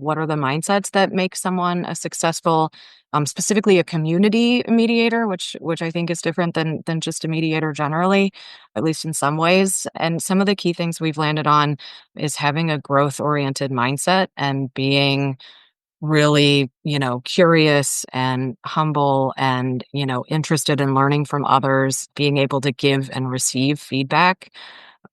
what are the mindsets that make someone a successful, specifically a community mediator, which I think is different than just a mediator generally, at least in some ways. And some of the key things we've landed on is having a growth-oriented mindset and being really, curious and humble and, interested in learning from others, being able to give and receive feedback,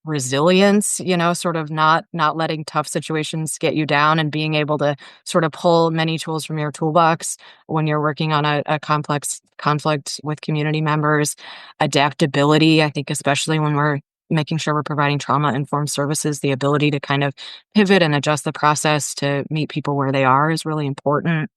resilience, sort of not letting tough situations get you down and being able to sort of pull many tools from your toolbox when you're working on a complex conflict with community members. Adaptability, I think, especially when we're making sure we're providing trauma-informed services, the ability to kind of pivot and adjust the process to meet people where they are is really important.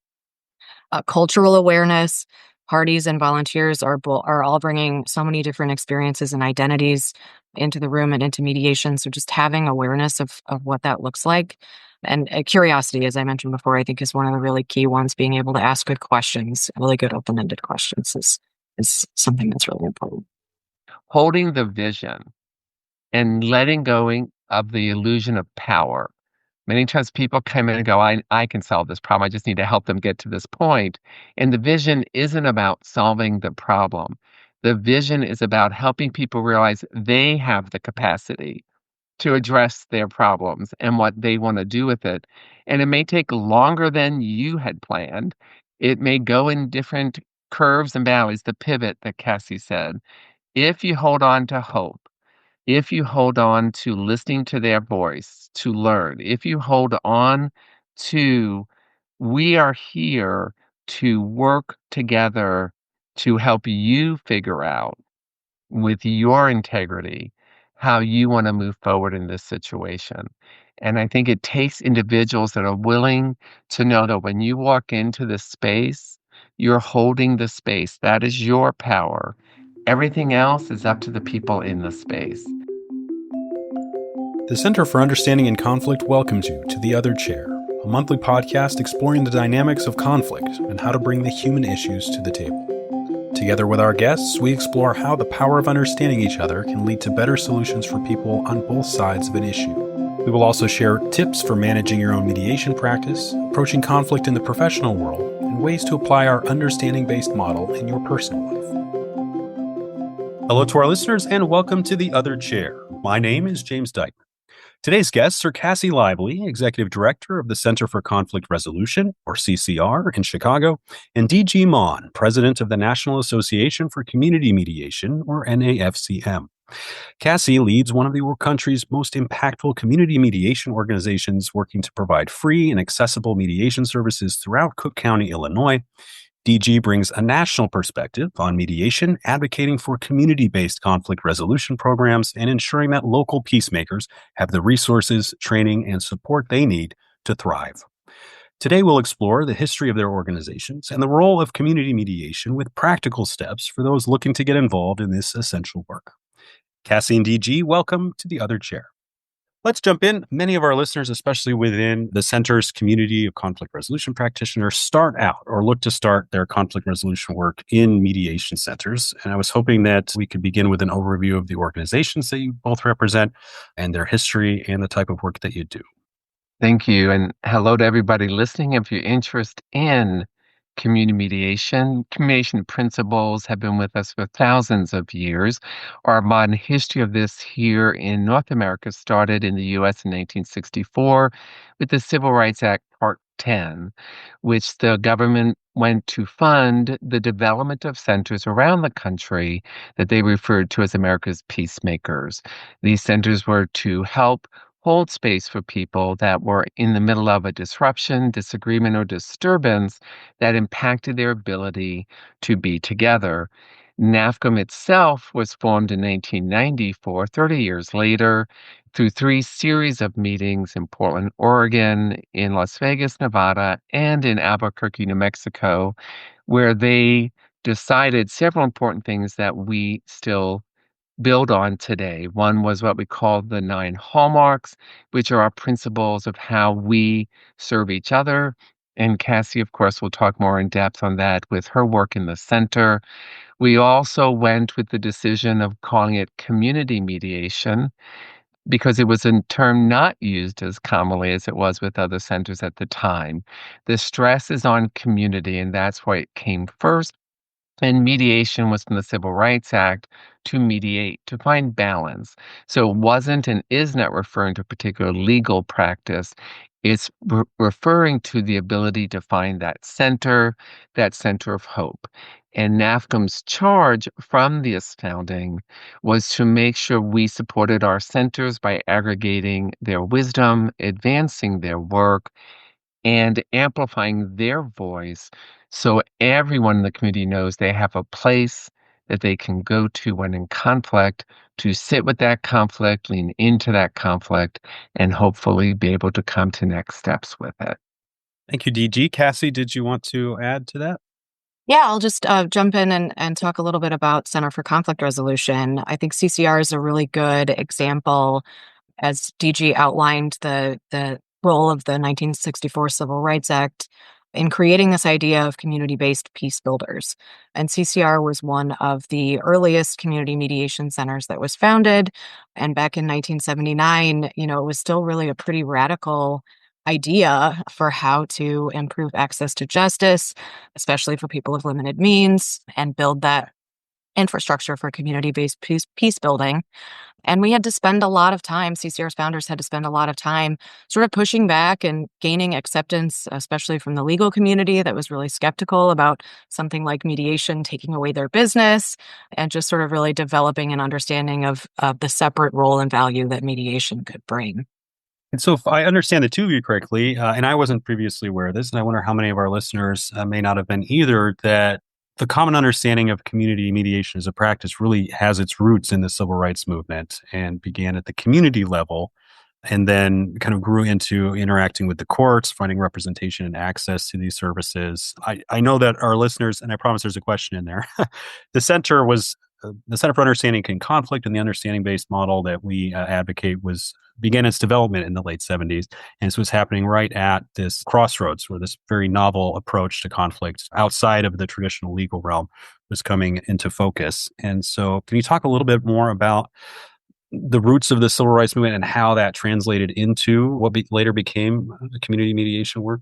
Cultural awareness, parties and volunteers are all bringing so many different experiences and identities into the room and into mediation. So just having awareness of what that looks like. And curiosity, as I mentioned before, I think is one of the really key ones. Being able to ask good questions, really good open-ended questions is something that's really important. Holding the vision and letting go of the illusion of power. Many times people come in and go, I can solve this problem. I just need to help them get to this point. And the vision isn't about solving the problem. The vision is about helping people realize they have the capacity to address their problems and what they want to do with it. And it may take longer than you had planned. It may go in different curves and valleys, the pivot that Cassie said. If you hold on to hope, if you hold on to listening to their voice to learn, if you hold on to, we are here to work together to help you figure out with your integrity how you want to move forward in this situation. And I think it takes individuals that are willing to know that when you walk into this space, you're holding the space. That is your power. Everything else is up to the people in the space. The Center for Understanding in Conflict welcomes you to The Other Chair, a monthly podcast exploring the dynamics of conflict and how to bring the human issues to the table. Together with our guests, we explore how the power of understanding each other can lead to better solutions for people on both sides of an issue. We will also share tips for managing your own mediation practice, approaching conflict in the professional world, and ways to apply our understanding-based model in your personal life. Hello to our listeners, and welcome to The Other Chair. My name is James Dyke. Today's guests are Cassie Lively, Executive Director of the Center for Conflict Resolution, or CCR, in Chicago, and D.G. Mawn, President of the National Association for Community Mediation, or NAFCM. Cassie leads one of the country's most impactful community mediation organizations working to provide free and accessible mediation services throughout Cook County, Illinois. DG brings a national perspective on mediation, advocating for community-based conflict resolution programs and ensuring that local peacemakers have the resources, training, and support they need to thrive. Today, we'll explore the history of their organizations and the role of community mediation with practical steps for those looking to get involved in this essential work. Cassie and DG, welcome to The Other Chair. Let's jump in. Many of our listeners, especially within the center's community of conflict resolution practitioners, start out or look to start their conflict resolution work in mediation centers. And I was hoping that we could begin with an overview of the organizations that you both represent and their history and the type of work that you do. Thank you. And hello to everybody listening. If you're interested in community mediation principles have been with us for thousands of years. Our modern history of this here in North America started in the U.S. in 1964 with the Civil Rights Act Part 10, which the government went to fund the development of centers around the country that they referred to as America's peacemakers. These centers were to help hold space for people that were in the middle of a disruption, disagreement, or disturbance that impacted their ability to be together. NAFCM itself was formed in 1994, 30 years later, through 3 series of meetings in Portland, Oregon, in Las Vegas, Nevada, and in Albuquerque, New Mexico, where they decided several important things that we still build on today. One was what we call the 9 hallmarks, which are our principles of how we serve each other. And Cassie, of course, will talk more in depth on that with her work in the center. We also went with the decision of calling it community mediation. because it was a term not used as commonly as it was with other centers at the time. The stress is on community, and that's why it came first. And mediation was from the Civil Rights Act to mediate, to find balance. So it wasn't and is not referring to a particular legal practice. It's referring to the ability to find that center of hope. And NAFCM's charge from this founding was to make sure we supported our centers by aggregating their wisdom, advancing their work, and amplifying their voice so everyone in the community knows they have a place that they can go to when in conflict, to sit with that conflict, lean into that conflict, and hopefully be able to come to next steps with it. Thank you, DG. Cassie, did you want to add to that? Yeah, I'll just jump in and talk a little bit about Center for Conflict Resolution. I think CCR is a really good example, as DG outlined, the role of the 1964 Civil Rights Act in creating this idea of community-based peace builders. And CCR was one of the earliest community mediation centers that was founded. And back in 1979, it was still really a pretty radical idea for how to improve access to justice, especially for people of limited means, and build that infrastructure for community-based peace building. And we had to spend a lot of time, CCR's founders had to spend a lot of time sort of pushing back and gaining acceptance, especially from the legal community that was really skeptical about something like mediation taking away their business, and just sort of really developing an understanding of the separate role and value that mediation could bring. And so, if I understand the two of you correctly, and I wasn't previously aware of this, and I wonder how many of our listeners may not have been either, that the common understanding of community mediation as a practice really has its roots in the civil rights movement and began at the community level and then kind of grew into interacting with the courts, finding representation and access to these services. I know that our listeners, and I promise there's a question in there, the center was the Center for Understanding in Conflict, and the understanding-based model that we advocate began its development in the late 70s. And this was happening right at this crossroads where this very novel approach to conflict outside of the traditional legal realm was coming into focus. And so can you talk a little bit more about the roots of the civil rights movement and how that translated into what later became community mediation work?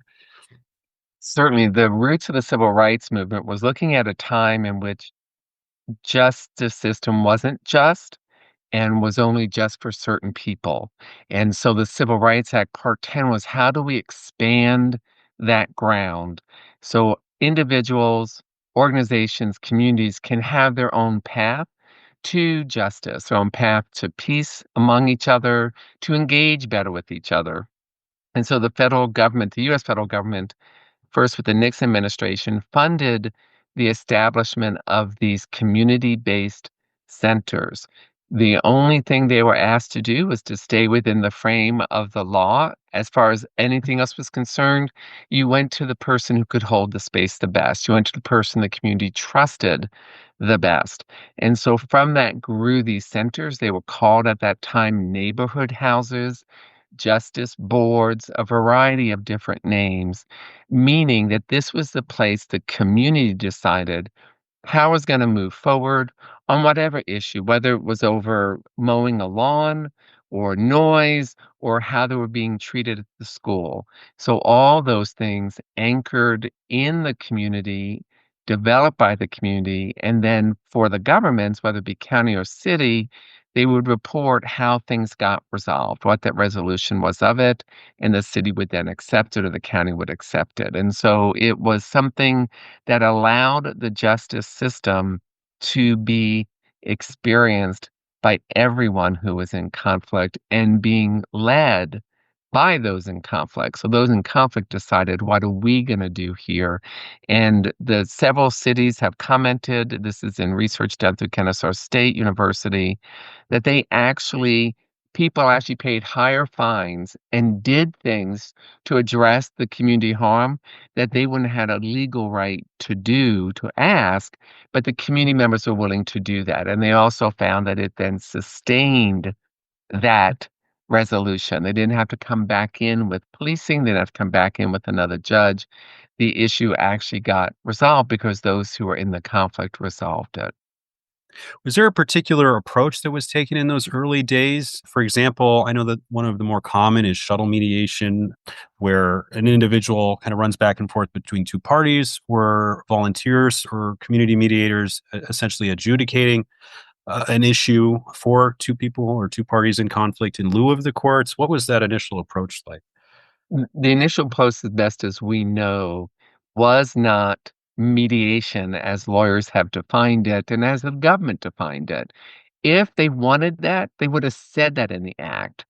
Certainly, the roots of the civil rights movement was looking at a time in which justice system wasn't just and was only just for certain people. And so the Civil Rights Act, Part 10, was how do we expand that ground so individuals, organizations, communities can have their own path to justice, their own path to peace among each other, to engage better with each other. And so the federal government, the US federal government, first with the Nixon administration, funded the establishment of these community-based centers. The only thing they were asked to do was to stay within the frame of the law. As far as anything else was concerned, you went to the person who could hold the space the best. You went to the person the community trusted the best. And so from that grew these centers. They were called at that time neighborhood houses, justice boards, a variety of different names, meaning that this was the place the community decided how was going to move forward on whatever issue, whether it was over mowing a lawn or noise or how they were being treated at the school. So all those things anchored in the community, developed by the community, and then for the governments, whether it be county or city, they would report how things got resolved, what that resolution was of it, and the city would then accept it or the county would accept it. And so it was something that allowed the justice system to be experienced by everyone who was in conflict and being led by those in conflict. So those in conflict decided, what are we going to do here? And the several cities have commented, this is in research done through Kennesaw State University, that people actually paid higher fines and did things to address the community harm that they wouldn't have had a legal right to do, to ask, but the community members were willing to do that. And they also found that it then sustained that resolution. They didn't have to come back in with policing, they didn't have to come back in with another judge. The issue actually got resolved because those who were in the conflict resolved it. Was there a particular approach that was taken in those early days? For example, I know that one of the more common is shuttle mediation, where an individual kind of runs back and forth between two parties, where volunteers or community mediators essentially adjudicating an issue for two people or two parties in conflict in lieu of the courts. What was that initial approach like? The initial post, as best as we know, was not mediation as lawyers have defined it and as the government defined it. If they wanted that, they would have said that in the act.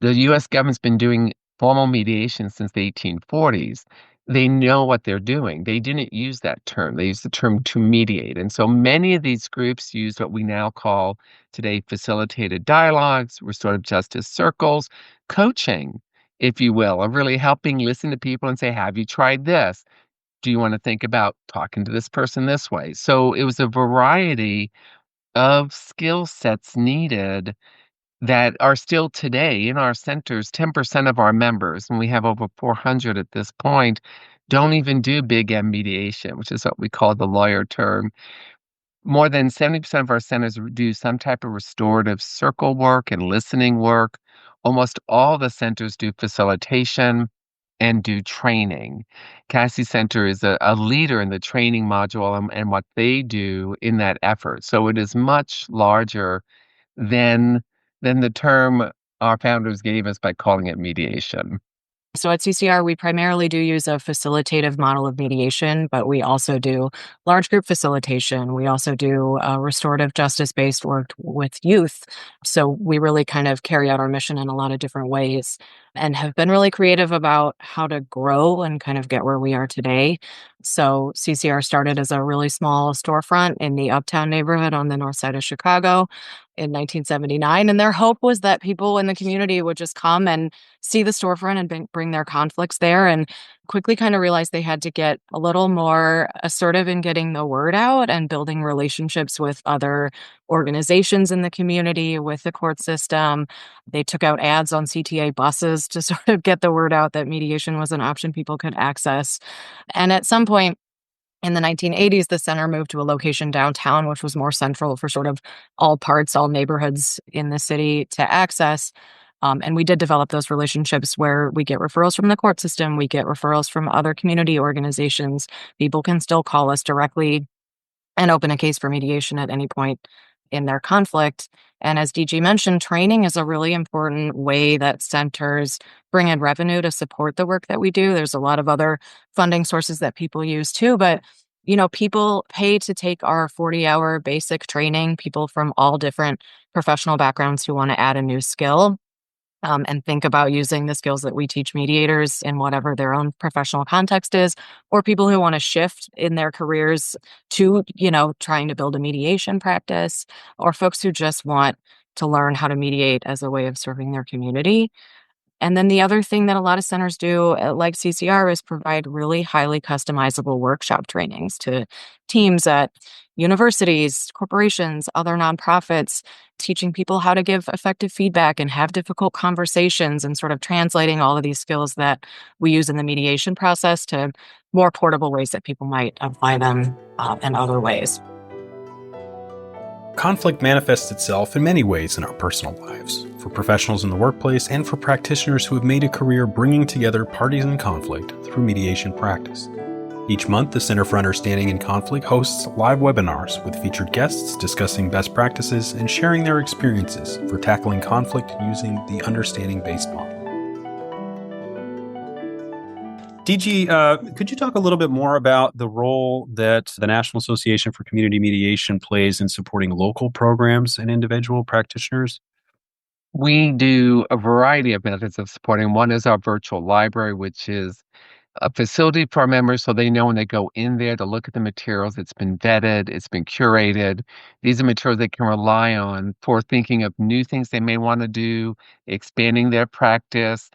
The US government's been doing formal mediation since the 1840s. They know what they're doing. They didn't use that term. They used the term to mediate. And so many of these groups use what we now call today facilitated dialogues, restorative justice circles, coaching, if you will, of really helping listen to people and say, have you tried this? Do you want to think about talking to this person this way? So it was a variety of skill sets needed that are still today in our centers. 10% of our members, and we have over 400 at this point, don't even do big M mediation, which is what we call the lawyer term. More than 70% of our centers do some type of restorative circle work and listening work. Almost all the centers do facilitation and do training. Cassie Center is a leader in the training module and what they do in that effort. So it is much larger than the term our founders gave us by calling it mediation. So at CCR, we primarily do use a facilitative model of mediation, but we also do large group facilitation. We also do restorative justice based work with youth. So we really kind of carry out our mission in a lot of different ways and have been really creative about how to grow and kind of get where we are today. So CCR started as a really small storefront in the Uptown neighborhood on the north side of Chicago in 1979. And their hope was that people in the community would just come and see the storefront and bring their conflicts there, and quickly kind of realized they had to get a little more assertive in getting the word out and building relationships with other organizations in the community, with the court system. They took out ads on CTA buses to sort of get the word out that mediation was an option people could access. And at some point in the 1980s, the center moved to a location downtown, which was more central for sort of all parts, all neighborhoods in the city to access. And we did develop those relationships where we get referrals from the court system, we get referrals from other community organizations. People can still call us directly and open a case for mediation at any point in their conflict. And as DG mentioned, training is a really important way that centers bring in revenue to support the work that we do. There's a lot of other funding sources that people use too, but people pay to take our 40-hour basic training, people from all different professional backgrounds who want to add a new skill. And think about using the skills that we teach mediators in whatever their own professional context is, or people who want to shift in their careers to, trying to build a mediation practice, or folks who just want to learn how to mediate as a way of serving their community. And then the other thing that a lot of centers do, like CCR, is provide really highly customizable workshop trainings to teams at universities, corporations, other nonprofits, teaching people how to give effective feedback and have difficult conversations, and sort of translating all of these skills that we use in the mediation process to more portable ways that people might apply them in other ways. Conflict manifests itself in many ways in our personal lives, for professionals in the workplace and for practitioners who have made a career bringing together parties in conflict through mediation practice. Each month, the Center for Understanding in Conflict hosts live webinars with featured guests discussing best practices and sharing their experiences for tackling conflict using the understanding-based model. DG, could you talk a little bit more about the role that the National Association for Community Mediation plays in supporting local programs and individual practitioners? We do a variety of methods of supporting. One is our virtual library, which is a facility for our members so they know when they go in there to look at the materials. It's been vetted, it's been curated. These are materials they can rely on for thinking of new things they may want to do, expanding their practice,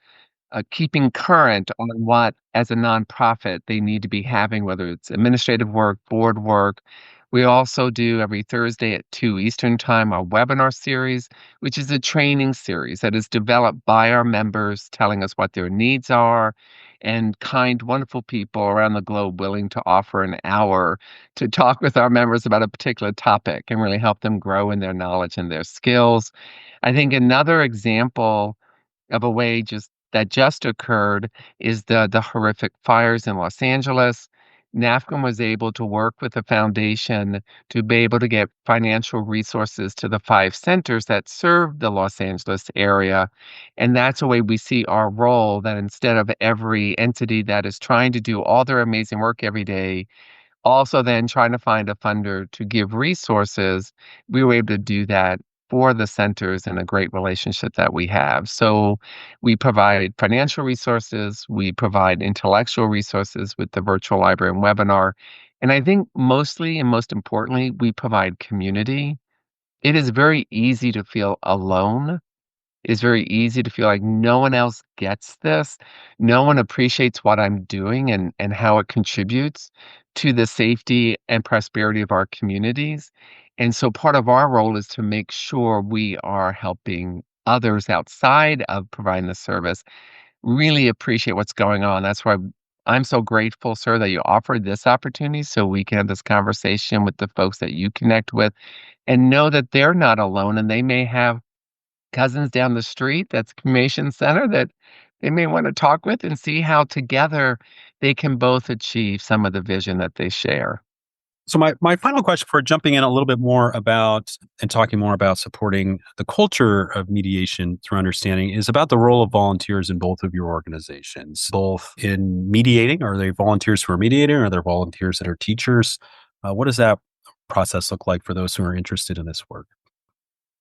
keeping current on what, as a nonprofit, they need to be having, whether it's administrative work, board work. We also do every Thursday at 2 Eastern Time our webinar series, which is a training series that is developed by our members, telling us what their needs are and kind, wonderful people around the globe willing to offer an hour to talk with our members about a particular topic and really help them grow in their knowledge and their skills. I think another example of a way just occurred is the horrific fires in Los Angeles. NAFCM was able to work with the foundation to be able to get financial resources to the 5 centers that serve the Los Angeles area. And that's a way we see our role, that instead of every entity that is trying to do all their amazing work every day also then trying to find a funder to give resources, we were able to do that for the centers in a great relationship that we have. So we provide financial resources, we provide intellectual resources with the virtual library and webinar. And I think mostly and most importantly, we provide community. It is very easy to feel alone. It is very easy to feel like no one else gets this. No one appreciates what I'm doing and how it contributes to the safety and prosperity of our communities. And so part of our role is to make sure we are helping others outside of providing the service really appreciate what's going on. That's why I'm so grateful, sir, that you offered this opportunity so we can have this conversation with the folks that you connect with and know that they're not alone and they may have cousins down the street that's cremation center that they may want to talk with and see how together they can both achieve some of the vision that they share. So my final question for jumping in a little bit more about and talking more about supporting the culture of mediation through understanding is about the role of volunteers in both of your organizations, both in mediating. Are they volunteers who are mediating? Or are there volunteers that are teachers? What does that process look like for those who are interested in this work?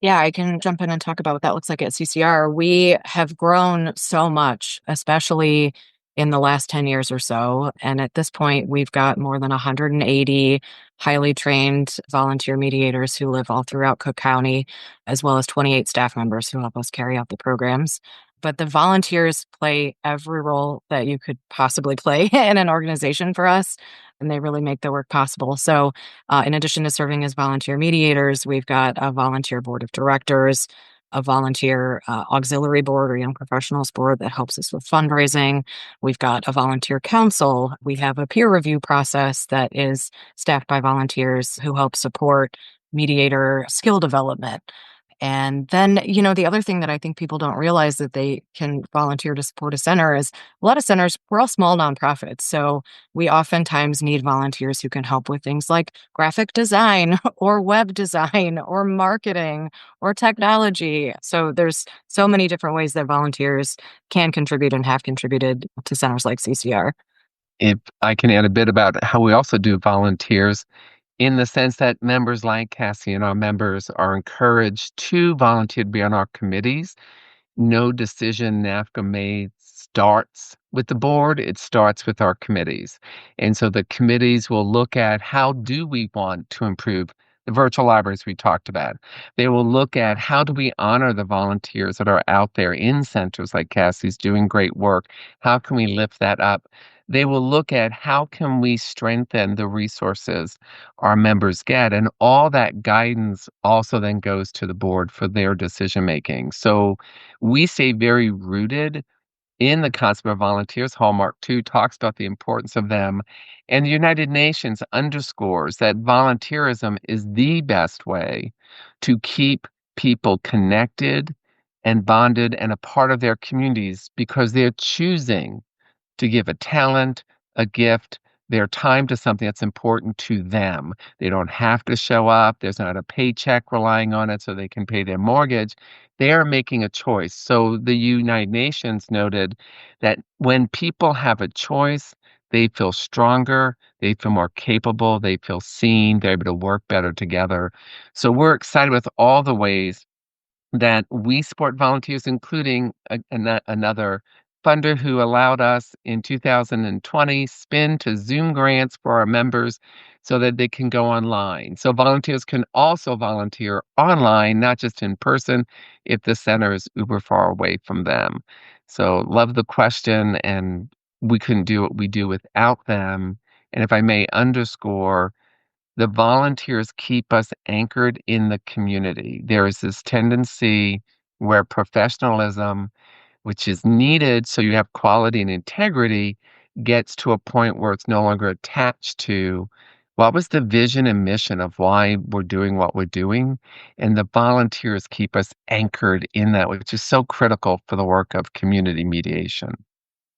Yeah, I can jump in and talk about what that looks like at CCR. We have grown so much, especially in the last 10 years or so. And at this point, we've got more than 180 highly trained volunteer mediators who live all throughout Cook County, as well as 28 staff members who help us carry out the programs. But the volunteers play every role that you could possibly play in an organization for us, and they really make the work possible. So, in addition to serving as volunteer mediators, we've got a volunteer board of directors, a volunteer auxiliary board or young professionals board that helps us with fundraising. We've got a volunteer council. We have a peer review process that is staffed by volunteers who help support mediator skill development. And then, the other thing that I think people don't realize that they can volunteer to support a center is a lot of centers, we're all small nonprofits. So we oftentimes need volunteers who can help with things like graphic design or web design or marketing or technology. So there's so many different ways that volunteers can contribute and have contributed to centers like CCR. If I can add a bit about how we also do volunteers, in the sense that members like Cassie and our members are encouraged to volunteer to be on our committees. No decision NAFCA made starts with the board, it starts with our committees. And so the committees will look at how do we want to improve the virtual libraries we talked about. They will look at how do we honor the volunteers that are out there in centers like Cassie's doing great work. How can we lift that up? They will look at how can we strengthen the resources our members get. And all that guidance also then goes to the board for their decision making. So we stay very rooted in the concept of volunteers. Hallmark 2 talks about the importance of them. And the United Nations underscores that volunteerism is the best way to keep people connected and bonded and a part of their communities because they're choosing to give a talent, a gift, their time to something that's important to them. They don't have to show up. There's not a paycheck relying on it so they can pay their mortgage. They are making a choice. So the United Nations noted that when people have a choice, they feel stronger, they feel more capable, they feel seen, they're able to work better together. So we're excited with all the ways that we support volunteers, including another funder who allowed us in 2020 spin to Zoom grants for our members so that they can go online. So volunteers can also volunteer online, not just in person, if the center is uber far away from them. So love the question, and we couldn't do what we do without them. And if I may underscore, the volunteers keep us anchored in the community. There is this tendency where professionalism which is needed so you have quality and integrity, gets to a point where it's no longer attached to what was the vision and mission of why we're doing what we're doing. And the volunteers keep us anchored in that, which is so critical for the work of community mediation.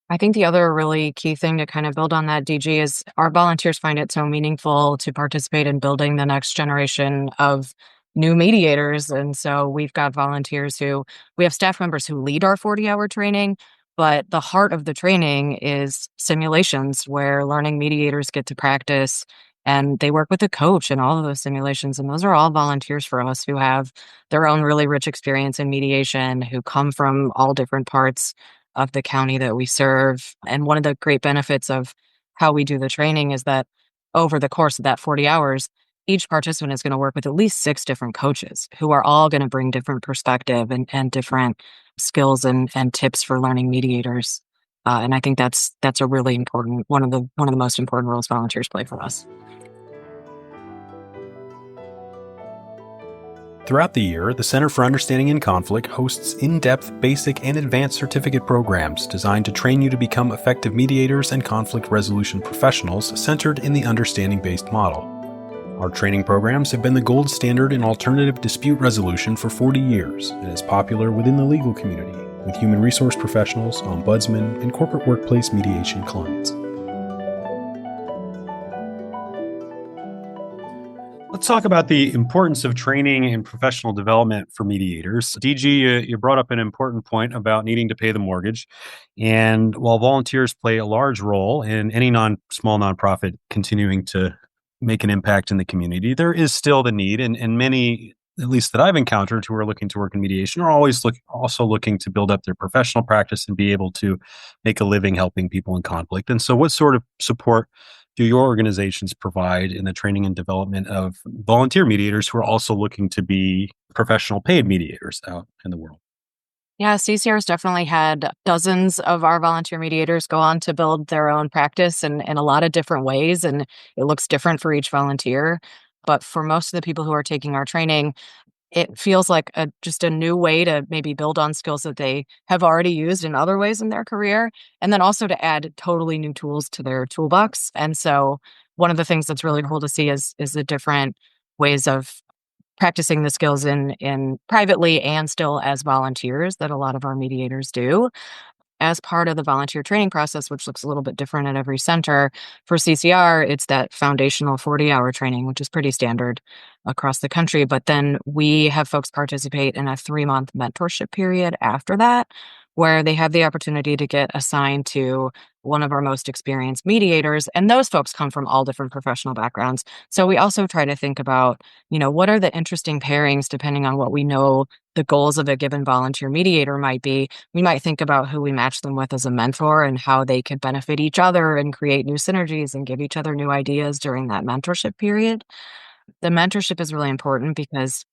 I think the other really key thing to kind of build on that, DG, is our volunteers find it so meaningful to participate in building the next generation of new mediators. And so we've got volunteers we have staff members who lead our 40-hour training, but the heart of the training is simulations where learning mediators get to practice and they work with a coach in all of those simulations. And those are all volunteers for us who have their own really rich experience in mediation, who come from all different parts of the county that we serve. And one of the great benefits of how we do the training is that over the course of that 40 hours, each participant is going to work with at least 6 different coaches who are all going to bring different perspective and different skills and tips for learning mediators. And I think that's a really important one of the most important roles volunteers play for us. Throughout the year, the Center for Understanding in Conflict hosts in-depth basic and advanced certificate programs designed to train you to become effective mediators and conflict resolution professionals centered in the understanding-based model. Our training programs have been the gold standard in alternative dispute resolution for 40 years and is popular within the legal community with human resource professionals, ombudsmen, and corporate workplace mediation clients. Let's talk about the importance of training and professional development for mediators. DG, you brought up an important point about needing to pay the mortgage. And while volunteers play a large role in any small nonprofit continuing to make an impact in the community, there is still the need, and many, at least that I've encountered, who are looking to work in mediation are always also looking to build up their professional practice and be able to make a living helping people in conflict. And so what sort of support do your organizations provide in the training and development of volunteer mediators who are also looking to be professional paid mediators out in the world? Yeah, CCR has definitely had dozens of our volunteer mediators go on to build their own practice in a lot of different ways, and it looks different for each volunteer. But for most of the people who are taking our training, it feels like just a new way to maybe build on skills that they have already used in other ways in their career, and then also to add totally new tools to their toolbox. And so one of the things that's really cool to see is the different ways of practicing the skills in privately and still as volunteers that a lot of our mediators do. As part of the volunteer training process, which looks a little bit different at every center, for CCR, it's that foundational 40-hour training, which is pretty standard across the country. But then we have folks participate in a 3-month mentorship period after that, where they have the opportunity to get assigned to one of our most experienced mediators. And those folks come from all different professional backgrounds. So we also try to think about, what are the interesting pairings depending on what we know the goals of a given volunteer mediator might be. We might think about who we match them with as a mentor and how they could benefit each other and create new synergies and give each other new ideas during that mentorship period. The mentorship is really important because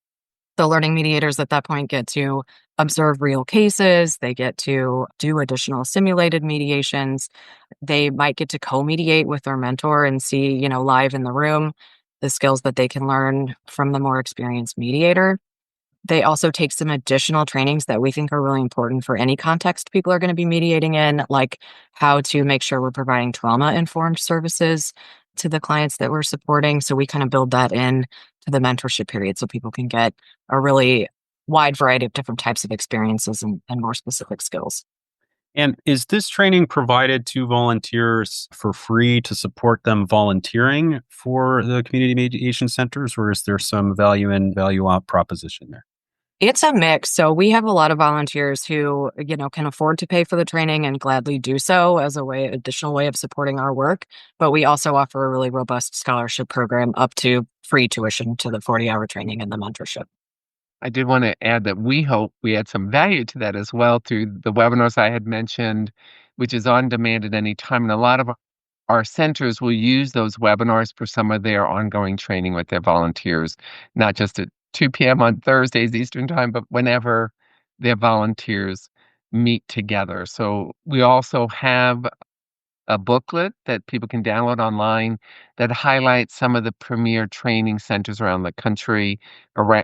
the learning mediators at that point get to observe real cases. They get to do additional simulated mediations. They might get to co-mediate with their mentor and see, live in the room, the skills that they can learn from the more experienced mediator. They also take some additional trainings that we think are really important for any context people are going to be mediating in, like how to make sure we're providing trauma-informed services to the clients that we're supporting. So we kind of build that in to the mentorship period so people can get a really wide variety of different types of experiences and more specific skills. And is this training provided to volunteers for free to support them volunteering for the community mediation centers, or is there some value in, value out proposition there? It's a mix. So we have a lot of volunteers who, can afford to pay for the training and gladly do so as additional way of supporting our work. But we also offer a really robust scholarship program up to free tuition to the 40-hour training and the mentorship. I did want to add that we hope we add some value to that as well through the webinars I had mentioned, which is on demand at any time. And a lot of our centers will use those webinars for some of their ongoing training with their volunteers, not just at 2 p.m. on Thursdays Eastern Time, but whenever their volunteers meet together. So we also have a booklet that people can download online that highlights some of the premier training centers around the country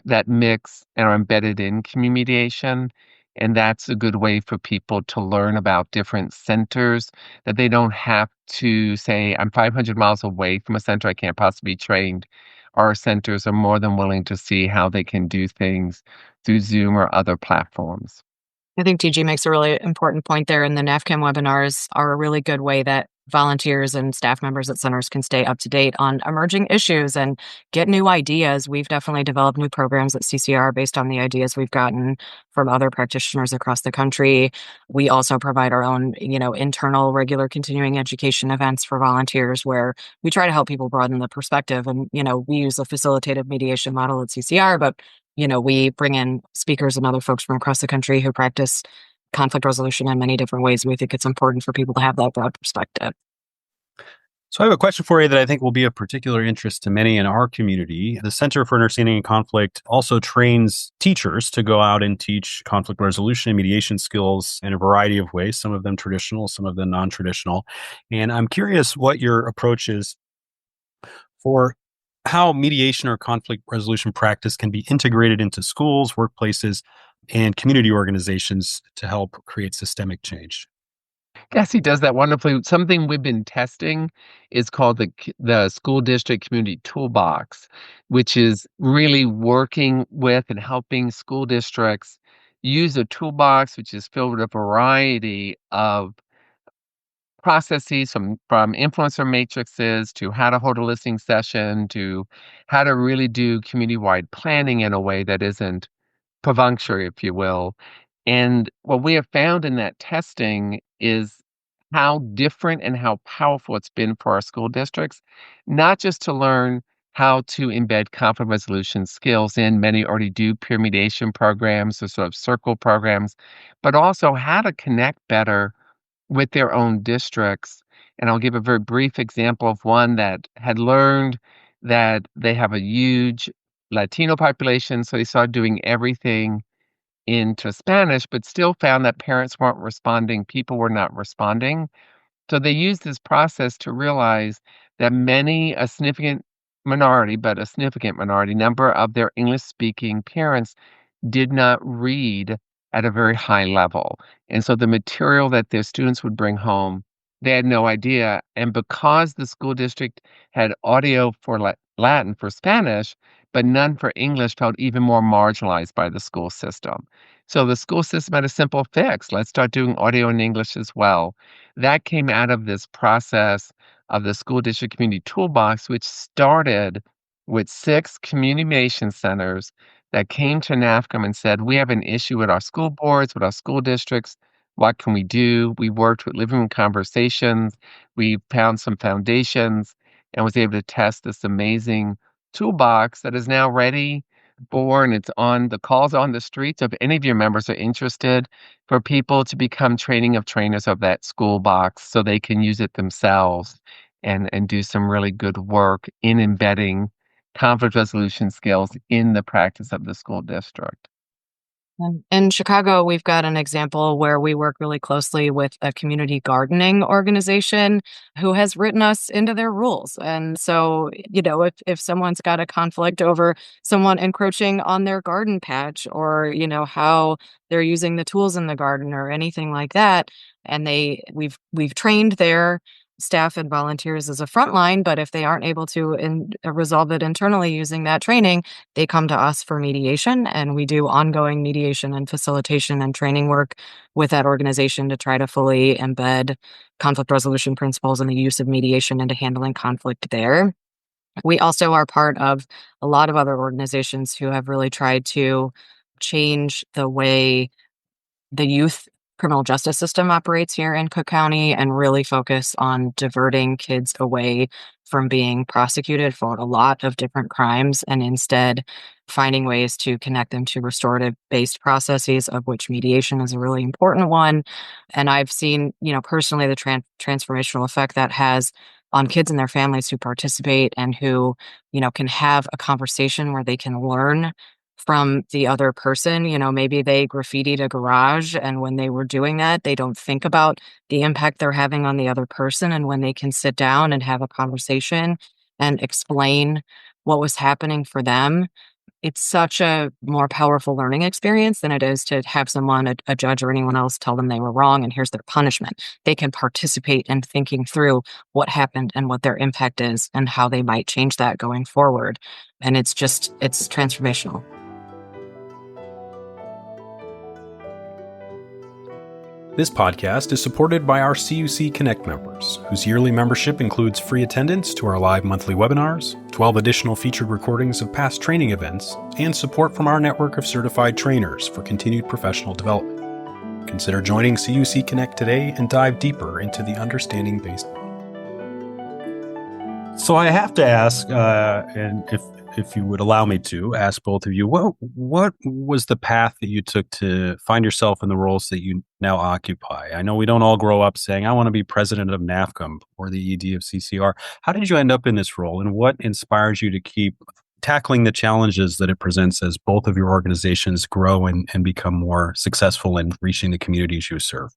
that mix and are embedded in community mediation. And that's a good way for people to learn about different centers, that they don't have to say, I'm 500 miles away from a center, I can't possibly be trained. Our centers are more than willing to see how they can do things through Zoom or other platforms. I think TG makes a really important point there, and the NAFCM webinars are a really good way that volunteers and staff members at centers can stay up to date on emerging issues and get new ideas. We've definitely developed new programs at CCR based on the ideas we've gotten from other practitioners across the country. We also provide our own, internal regular continuing education events for volunteers where we try to help people broaden the perspective. And, we use a facilitative mediation model at CCR, but we bring in speakers and other folks from across the country who practice conflict resolution in many different ways. We think it's important for people to have that broad perspective. So I have a question for you that I think will be of particular interest to many in our community. The Center for Understanding Conflict also trains teachers to go out and teach conflict resolution and mediation skills in a variety of ways, some of them traditional, some of them non-traditional. And I'm curious what your approach is for how mediation or conflict resolution practice can be integrated into schools, workplaces, and community organizations to help create systemic change. Cassie does that wonderfully. Something we've been testing is called the School District Community Toolbox, which is really working with and helping school districts use a toolbox which is filled with a variety of processes from influencer matrices to how to hold a listening session to how to really do community-wide planning in a way that isn't perfunctory, if you will. And what we have found in that testing is how different and how powerful it's been for our school districts, not just to learn how to embed conflict resolution skills in. Many already do peer mediation programs or sort of circle programs, but also how to connect better with their own districts. And I'll give a very brief example of one that had learned that they have a huge Latino population, so they started doing everything into Spanish, but still found that parents weren't responding, people were not responding. So they used this process to realize that a significant minority, but a significant minority number of their English speaking parents did not read at a very high level. And so the material that their students would bring home, they had no idea. And because the school district had audio for Latin, for Spanish, but none for English, felt even more marginalized by the school system. So the school system had a simple fix. Let's start doing audio in English as well. That came out of this process of the school district community toolbox, which started with 6 communication centers that came to NAFCM and said, we have an issue with our school boards, with our school districts. What can we do? We worked with living room conversations. We found some foundations and was able to test this amazing toolbox that is now ready for, and it's on the calls on the streets. So if any of your members are interested, for people to become training of trainers of that school box so they can use it themselves and do some really good work in embedding conflict resolution skills in the practice of the school district. In Chicago, we've got an example where we work really closely with a community gardening organization who has written us into their rules. And so, if someone's got a conflict over someone encroaching on their garden patch or, how they're using the tools in the garden or anything like that, and we've trained their staff and volunteers as a frontline, but if they aren't able to resolve it internally using that training, they come to us for mediation, and we do ongoing mediation and facilitation and training work with that organization to try to fully embed conflict resolution principles and the use of mediation into handling conflict there. We also are part of a lot of other organizations who have really tried to change the way the youth criminal justice system operates here in Cook County and really focus on diverting kids away from being prosecuted for a lot of different crimes and instead finding ways to connect them to restorative-based processes, of which mediation is a really important one. And I've seen, personally the transformational effect that has on kids and their families who participate and who, can have a conversation where they can learn from the other person. Maybe they graffitied a garage, and when they were doing that, they don't think about the impact they're having on the other person. And when they can sit down and have a conversation and explain what was happening for them, it's such a more powerful learning experience than it is to have someone, a judge or anyone else, tell them they were wrong and here's their punishment. They can participate in thinking through what happened and what their impact is and how they might change that going forward. And it's transformational. This podcast is supported by our CUC Connect members, whose yearly membership includes free attendance to our live monthly webinars, 12 additional featured recordings of past training events, and support from our network of certified trainers for continued professional development. Consider joining CUC Connect today and dive deeper into the understanding-based model. So I have to ask, and if you would allow me to ask both of you, what was the path that you took to find yourself in the roles that you now occupy? I know we don't all grow up saying, I want to be president of NAFCM or the ED of CCR. How did you end up in this role, and what inspires you to keep tackling the challenges that it presents as both of your organizations grow and become more successful in reaching the communities you serve?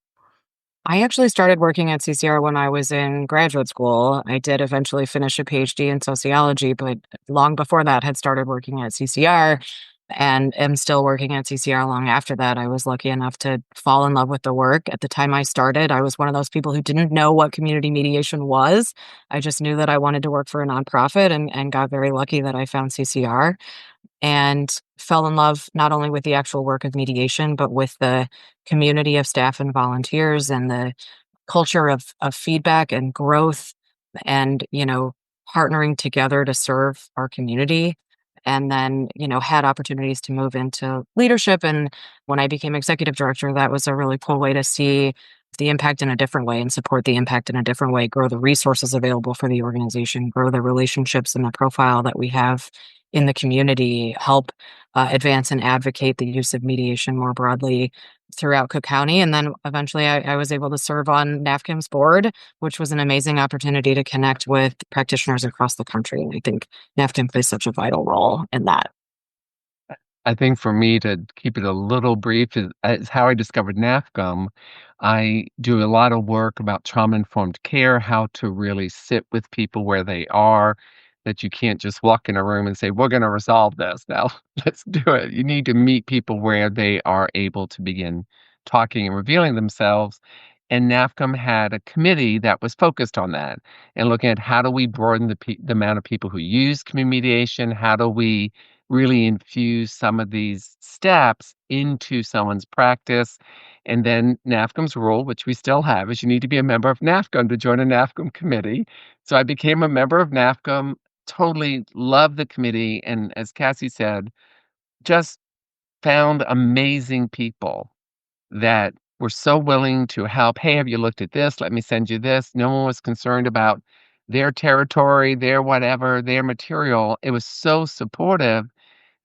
I actually started working at CCR when I was in graduate school. I did eventually finish a PhD in sociology, but long before that had started working at CCR and am still working at CCR long after that. I was lucky enough to fall in love with the work. At the time I started, I was one of those people who didn't know what community mediation was. I just knew that I wanted to work for a nonprofit and got very lucky that I found CCR and fell in love not only with the actual work of mediation, but with the community of staff and volunteers and the culture of feedback and growth and, partnering together to serve our community. And then, had opportunities to move into leadership. And when I became executive director, that was a really cool way to see the impact in a different way and support the impact in a different way, grow the resources available for the organization, grow the relationships and the profile that we have in the community, help advance and advocate the use of mediation more broadly throughout Cook County. And then eventually I was able to serve on NAFCM's board, which was an amazing opportunity to connect with practitioners across the country. And I think NAFCM plays such a vital role in that. I think for me, to keep it a little brief, is how I discovered NAFCM. I do a lot of work about trauma-informed care, how to really sit with people where they are, that you can't just walk in a room and say, we're going to resolve this. Now, let's do it. You need to meet people where they are able to begin talking and revealing themselves. And NAFCM had a committee that was focused on that and looking at how do we broaden the amount of people who use community mediation, how do we really infuse some of these steps into someone's practice. And then NAFCM's rule, which we still have, is you need to be a member of NAFCM to join a NAFCM committee. So I became a member of NAFCM, totally loved the committee, and as Cassie said, just found amazing people that were so willing to help. Hey, have you looked at this? Let me send you this. No one was concerned about their territory, their whatever, their material. It was so supportive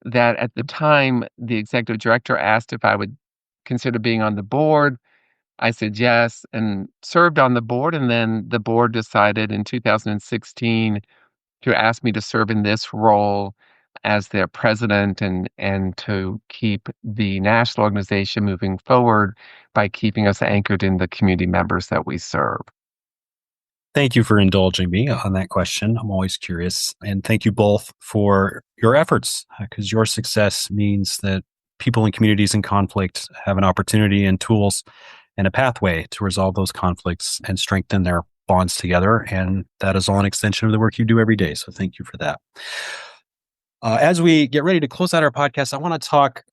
that at the time, the executive director asked if I would consider being on the board. I said yes and served on the board. And then the board decided in 2016 to ask me to serve in this role as their president and to keep the national organization moving forward by keeping us anchored in the community members that we serve. Thank you for indulging me on that question. I'm always curious. And thank you both for your efforts, because your success means that people in communities in conflict have an opportunity and tools and a pathway to resolve those conflicts and strengthen their bonds together. And that is all an extension of the work you do every day. So thank you for that. As we get ready to close out our podcast, I want to talk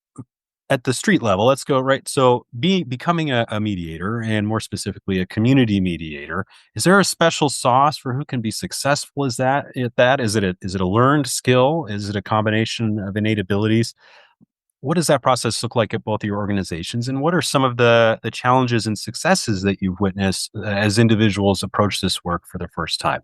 at the street level. Let's go right. So becoming a mediator, and more specifically a community mediator, is there a special sauce for who can be successful at that? Is it a learned skill? Is it a combination of innate abilities? What does that process look like at both of your organizations? And what are some of the challenges and successes that you've witnessed as individuals approach this work for the first time?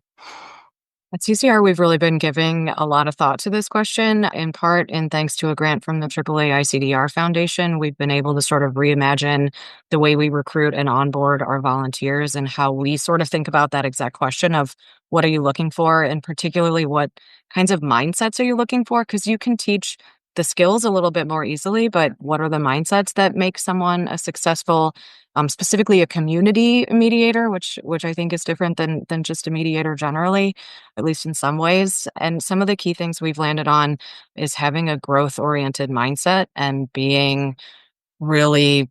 At CCR, we've really been giving a lot of thought to this question, in part and thanks to a grant from the AAA ICDR Foundation. We've been able to sort of reimagine the way we recruit and onboard our volunteers and how we sort of think about that exact question of what are you looking for, and particularly what kinds of mindsets are you looking for? Because you can teach the skills a little bit more easily, but what are the mindsets that make someone a successful, specifically a community mediator, which I think is different than just a mediator generally, at least in some ways. And some of the key things we've landed on is having a growth-oriented mindset and being really,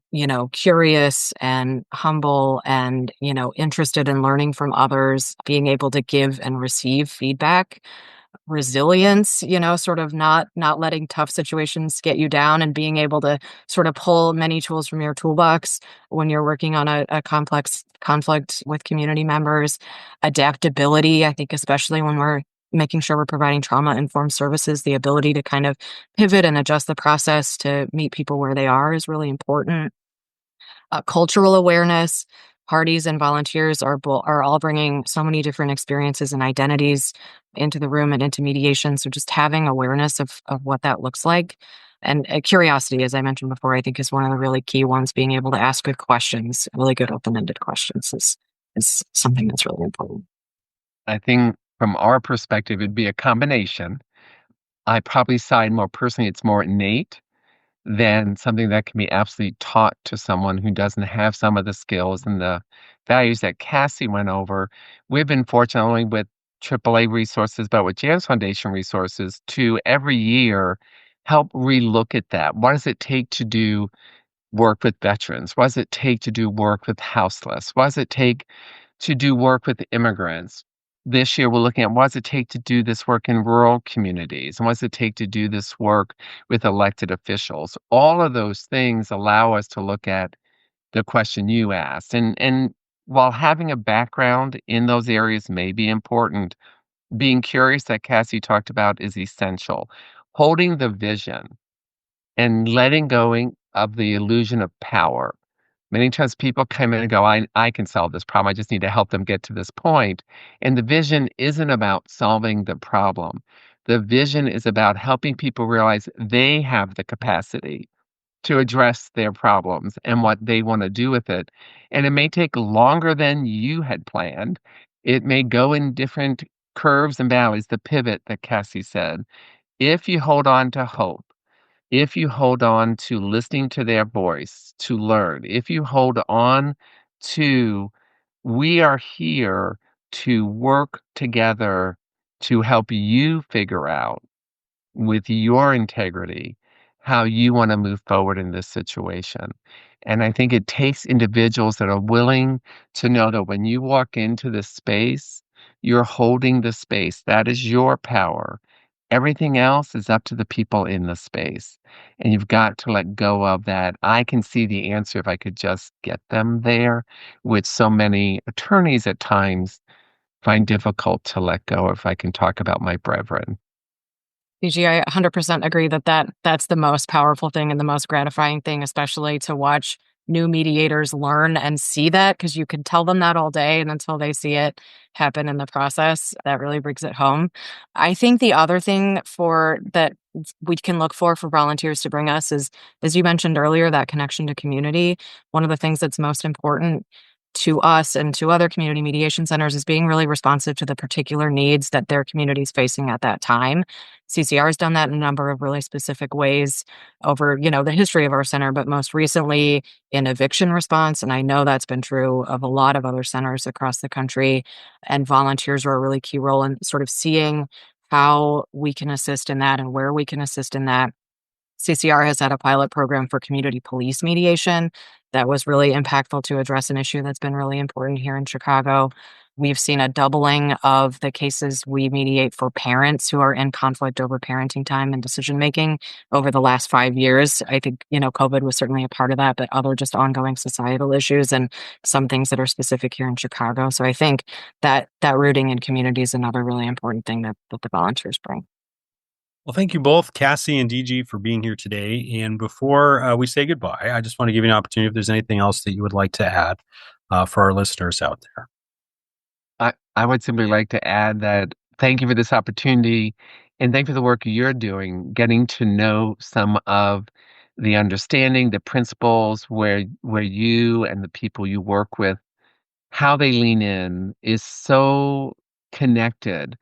curious and humble and, interested in learning from others, being able to give and receive feedback, resilience, sort of not letting tough situations get you down and being able to sort of pull many tools from your toolbox when you're working on a complex conflict with community members. Adaptability, I think, especially when we're making sure we're providing trauma-informed services, the ability to kind of pivot and adjust the process to meet people where they are is really important. Cultural awareness. Parties and volunteers are all bringing so many different experiences and identities into the room and into mediation. So just having awareness of what that looks like. And curiosity, as I mentioned before, I think is one of the really key ones. Being able to ask good questions, really good open-ended questions is something that's really important. I think from our perspective, it'd be a combination. I probably side more personally, it's more innate than something that can be absolutely taught to someone who doesn't have some of the skills and the values that Cassie went over. We've been fortunate not only with AAA resources, but with Jan's Foundation resources to every year help relook at that. What does it take to do work with veterans? What does it take to do work with houseless? What does it take to do work with immigrants? This year, we're looking at what does it take to do this work in rural communities? And what does it take to do this work with elected officials? All of those things allow us to look at the question you asked. And while having a background in those areas may be important, being curious that Cassie talked about is essential. Holding the vision and letting go of the illusion of power. Many times people come in and go, I can solve this problem. I just need to help them get to this point. And the vision isn't about solving the problem. The vision is about helping people realize they have the capacity to address their problems and what they want to do with it. And it may take longer than you had planned. It may go in different curves and valleys, the pivot that Cassie said. If you hold on to hope, if you hold on to listening to their voice to learn, if you hold on to, we are here to work together to help you figure out with your integrity how you want to move forward in this situation. And I think it takes individuals that are willing to know that when you walk into this space, you're holding the space. That is your power. Everything else is up to the people in the space. And you've got to let go of that. I can see the answer if I could just get them there, which so many attorneys at times find difficult to let go if I can talk about my brethren. PG, I 100% agree that's the most powerful thing and the most gratifying thing, especially to watch new mediators learn and see that, because you can tell them that all day, and until they see it happen in the process, that really brings it home. I think the other thing for that we can look for volunteers to bring us is, as you mentioned earlier, that connection to community. One of the things that's most important to us and to other community mediation centers is being really responsive to the particular needs that their community is facing at that time. CCR has done that in a number of really specific ways over, the history of our center, but most recently in eviction response. And I know that's been true of a lot of other centers across the country. And volunteers are a really key role in sort of seeing how we can assist in that and where we can assist in that. CCR has had a pilot program for community police mediation that was really impactful to address an issue that's been really important here in Chicago. We've seen a doubling of the cases we mediate for parents who are in conflict over parenting time and decision making over the last 5 years. I think, COVID was certainly a part of that, but other just ongoing societal issues and some things that are specific here in Chicago. So I think that rooting in community is another really important thing that the volunteers bring. Well, thank you both, Cassie and DG, for being here today. And before we say goodbye, I just want to give you an opportunity if there's anything else that you would like to add for our listeners out there. I would simply like to add that thank you for this opportunity and thank you for the work you're doing, getting to know some of the understanding, the principles where you and the people you work with, how they lean in is so connected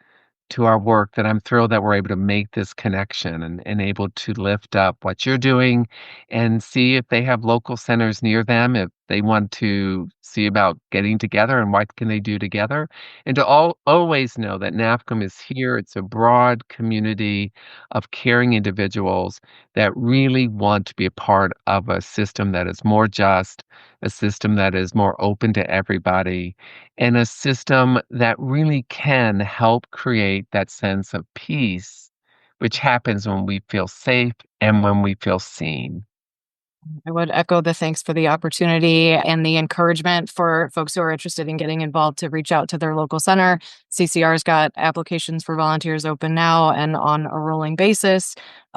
to our work that I'm thrilled that we're able to make this connection and able to lift up what you're doing and see if they have local centers near them, if they want to see about getting together and what can they do together. And to always know that NAFCM is here. It's a broad community of caring individuals that really want to be a part of a system that is more just, a system that is more open to everybody, and a system that really can help create that sense of peace, which happens when we feel safe and when we feel seen. I would echo the thanks for the opportunity and the encouragement for folks who are interested in getting involved to reach out to their local center. CCR's got applications for volunteers open now and on a rolling basis.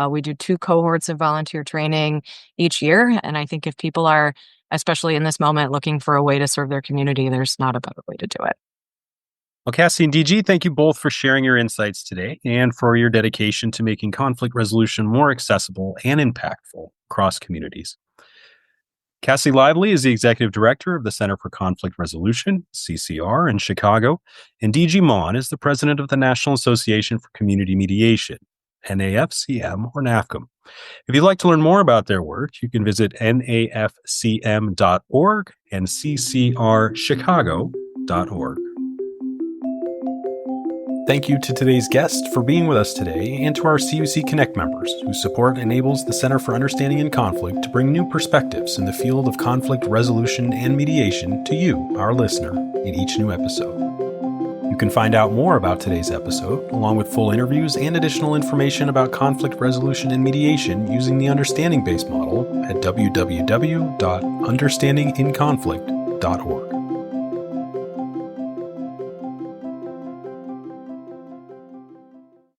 We do 2 cohorts of volunteer training each year. And I think if people are, especially in this moment, looking for a way to serve their community, there's not a better way to do it. Well, Cassie and DG, thank you both for sharing your insights today and for your dedication to making conflict resolution more accessible and impactful across communities. Cassie Lively is the Executive Director of the Center for Conflict Resolution, CCR, in Chicago, and DG Mawn is the President of the National Association for Community Mediation, NAFCM or NAFCM. If you'd like to learn more about their work, you can visit nafcm.org and ccrchicago.org. Thank you to today's guest for being with us today, and to our CUC Connect members whose support enables the Center for Understanding in Conflict to bring new perspectives in the field of conflict resolution and mediation to you, our listener, in each new episode. You can find out more about today's episode, along with full interviews and additional information about conflict resolution and mediation using the Understanding-based model at www.understandinginconflict.org.